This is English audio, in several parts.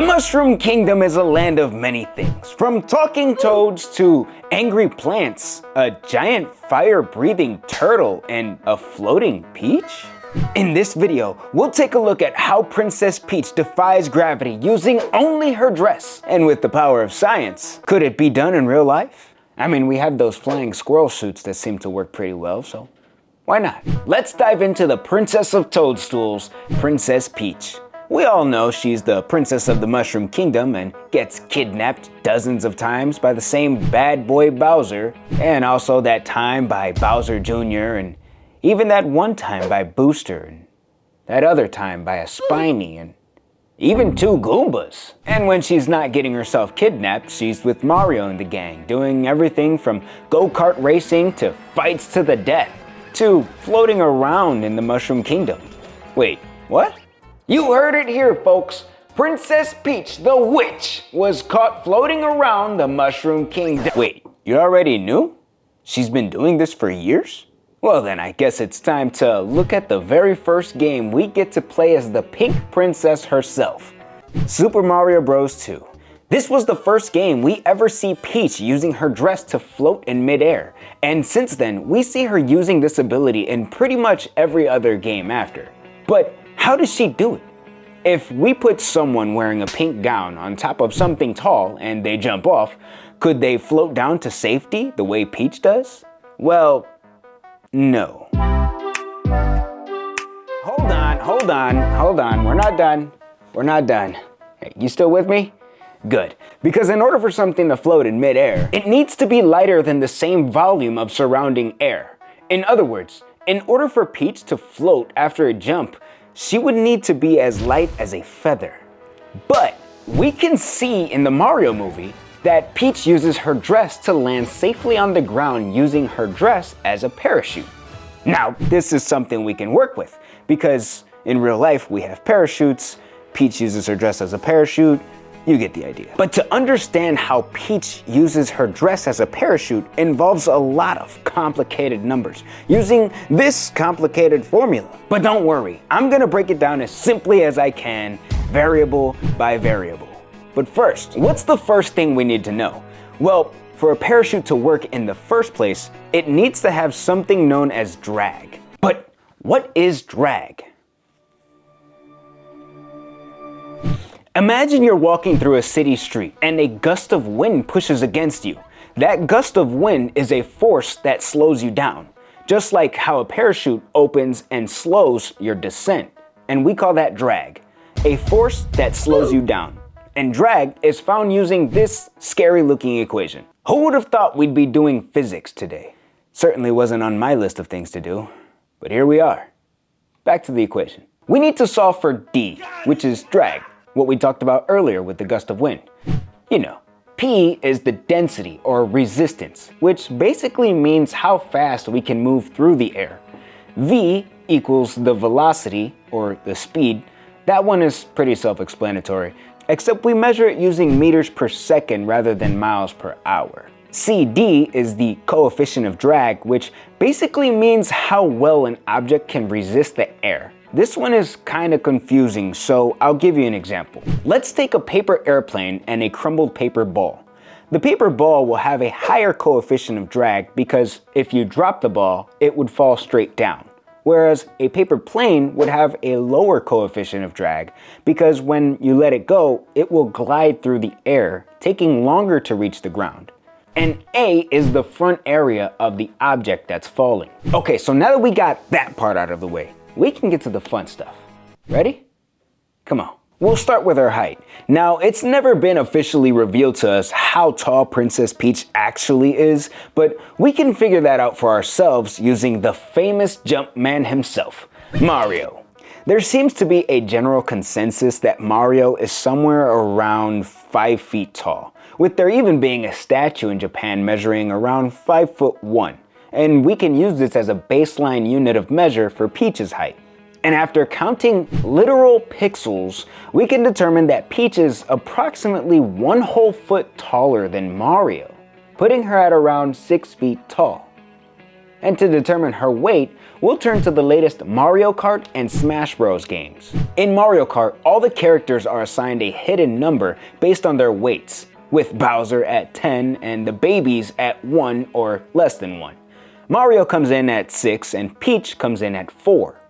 Mushroom Kingdom is a land of many things, from talking toads to angry plants, a giant fire-breathing turtle, and a floating peach? In this video, we'll take a look at how Princess Peach defies gravity using only her dress. And with the power of science, could it be done in real life? I mean, we have those flying squirrel suits that seem to work pretty well, so why not? Let's dive into the Princess of Toadstools, Princess Peach. We all know she's the princess of the Mushroom Kingdom and gets kidnapped dozens of times by the same bad boy Bowser, and also that time by Bowser Jr., and even that one time by Booster, and that other time by a Spiny, and even 2 Goombas. And when she's not getting herself kidnapped, she's with Mario and the gang, doing everything from go-kart racing to fights to the death, to floating around in the Mushroom Kingdom. Wait, what? You heard it here, folks. Princess Peach, the witch, was caught floating around the Mushroom Kingdom. Wait, you already knew? She's been doing this for years? Well then, I guess it's time to look at the very first game we get to play as the Pink Princess herself, Super Mario Bros. 2. This was the first game we ever see Peach using her dress to float in midair, and since then, we see her using this ability in pretty much every other game after. But how does she do it? If we put someone wearing a pink gown on top of something tall and they jump off, could they float down to safety the way Peach does? Well, no. Hold on, we're not done. Hey, you still with me? Good, because in order for something to float in midair, it needs to be lighter than the same volume of surrounding air. In other words, in order for Peach to float after a jump, she would need to be as light as a feather. But we can see in the Mario movie that Peach uses her dress to land safely on the ground using her dress as a parachute. Now, this is something we can work with, because in real life we have parachutes, Peach uses her dress as a parachute, you get the idea. But to understand how Peach uses her dress as a parachute involves a lot of complicated numbers, using this complicated formula. But don't worry, I'm gonna break it down as simply as I can, variable by variable. But first, what's the first thing we need to know? Well, for a parachute to work in the first place, it needs to have something known as drag. But what is drag? Imagine you're walking through a city street and a gust of wind pushes against you. That gust of wind is a force that slows you down, just like how a parachute opens and slows your descent. And we call that drag, a force that slows you down. And drag is found using this scary looking equation. Who would have thought we'd be doing physics today? Certainly wasn't on my list of things to do, but here we are. Back to the equation. We need to solve for D, which is drag. What we talked about earlier with the gust of wind. You know, P is the density or resistance, which basically means how fast we can move through the air. V equals the velocity or the speed. That one is pretty self-explanatory, except we measure it using meters per second rather than miles per hour. CD is the coefficient of drag, which basically means how well an object can resist the air. This one is kind of confusing, so I'll give you an example. Let's take a paper airplane and a crumbled paper ball. The paper ball will have a higher coefficient of drag because if you drop the ball, it would fall straight down. Whereas a paper plane would have a lower coefficient of drag because when you let it go, it will glide through the air, taking longer to reach the ground. And A is the front area of the object that's falling. Okay, so now that we got that part out of the way, we can get to the fun stuff. Ready? Come on. We'll start with her height. Now, it's never been officially revealed to us how tall Princess Peach actually is, but we can figure that out for ourselves using the famous jump man himself, Mario. There seems to be a general consensus that Mario is somewhere around 5 feet tall, with there even being a statue in Japan measuring around 5'1". And we can use this as a baseline unit of measure for Peach's height. And after counting literal pixels, we can determine that Peach is approximately 1 whole foot taller than Mario, putting her at around 6 feet tall. And to determine her weight, we'll turn to the latest Mario Kart and Smash Bros. Games. In Mario Kart, all the characters are assigned a hidden number based on their weights, with Bowser at 10 and the babies at 1 or less than 1. Mario comes in at 6 and Peach comes in at 4,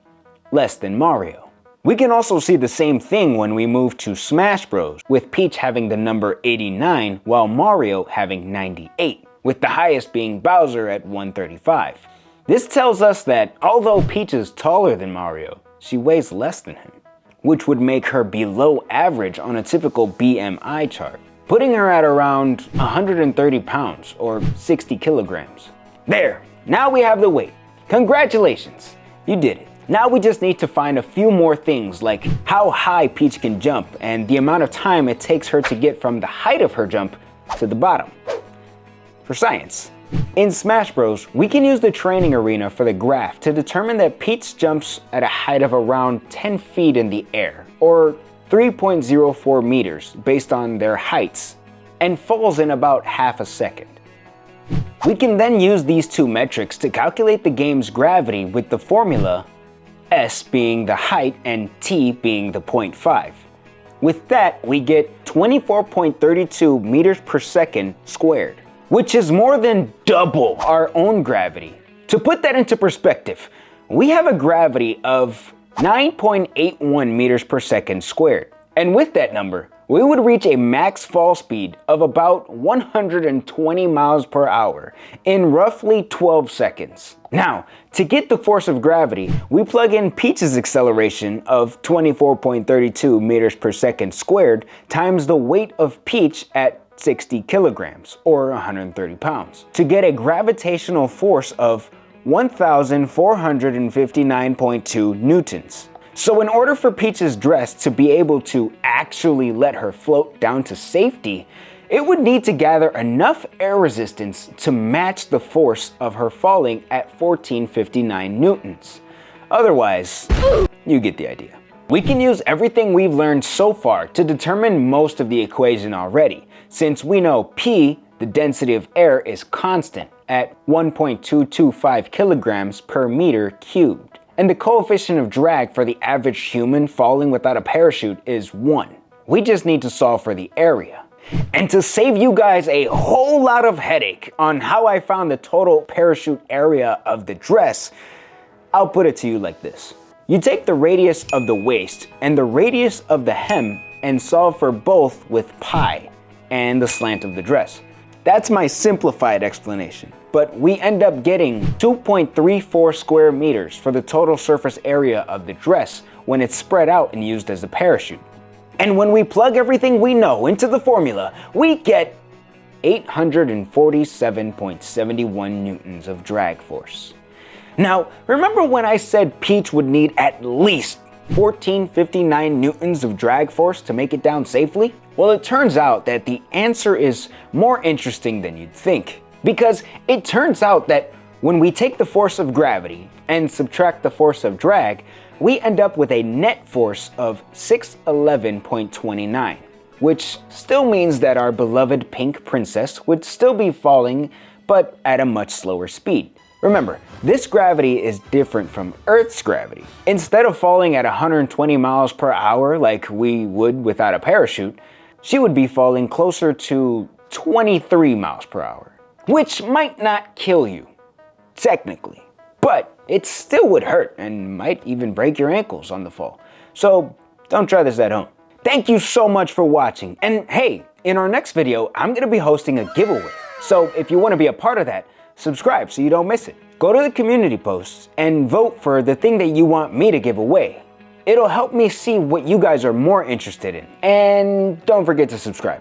less than Mario. We can also see the same thing when we move to Smash Bros, with Peach having the number 89 while Mario having 98, with the highest being Bowser at 135. This tells us that although Peach is taller than Mario, she weighs less than him, which would make her below average on a typical BMI chart, putting her at around 130 pounds or 60 kilograms. There, now we have the weight. Congratulations, you did it. Now we just need to find a few more things like how high Peach can jump and the amount of time it takes her to get from the height of her jump to the bottom. For science. In Smash Bros, we can use the training arena for the graph to determine that Peach jumps at a height of around 10 feet in the air, or 3.04 meters based on their heights, and falls in about half a second. We can then use these two metrics to calculate the game's gravity with the formula S being the height and T being the 0.5. With that, we get 24.32 meters per second squared, which is more than double our own gravity. To put that into perspective, we have a gravity of 9.81 meters per second squared. And with that number, we would reach a max fall speed of about 120 miles per hour in roughly 12 seconds. Now, to get the force of gravity, we plug in Peach's acceleration of 24.32 meters per second squared times the weight of Peach at 60 kilograms, or 130 pounds, to get a gravitational force of 1,459.2 newtons. So in order for Peach's dress to be able to actually let her float down to safety, it would need to gather enough air resistance to match the force of her falling at 1459 newtons. Otherwise, you get the idea. We can use everything we've learned so far to determine most of the equation already, since we know P, the density of air, is constant at 1.225 kilograms per meter cubed. And the coefficient of drag for the average human falling without a parachute is 1. We just need to solve for the area. And to save you guys a whole lot of headache on how I found the total parachute area of the dress, I'll put it to you like this. You take the radius of the waist and the radius of the hem and solve for both with pi and the slant of the dress. That's my simplified explanation, but we end up getting 2.34 square meters for the total surface area of the dress when it's spread out and used as a parachute. And when we plug everything we know into the formula, we get 847.71 newtons of drag force. Now, remember when I said Peach would need at least 1459 newtons of drag force to make it down safely? Well, it turns out that the answer is more interesting than you'd think, because it turns out that when we take the force of gravity and subtract the force of drag, we end up with a net force of 611.29, which still means that our beloved pink princess would still be falling, but at a much slower speed. Remember, this gravity is different from Earth's gravity. Instead of falling at 120 miles per hour like we would without a parachute, she would be falling closer to 23 miles per hour, which might not kill you, technically, but it still would hurt and might even break your ankles on the fall. So don't try this at home. Thank you so much for watching. And hey, in our next video, I'm gonna be hosting a giveaway. So if you wanna be a part of that, subscribe so you don't miss it. Go to the community posts and vote for the thing that you want me to give away. It'll help me see what you guys are more interested in. And don't forget to subscribe.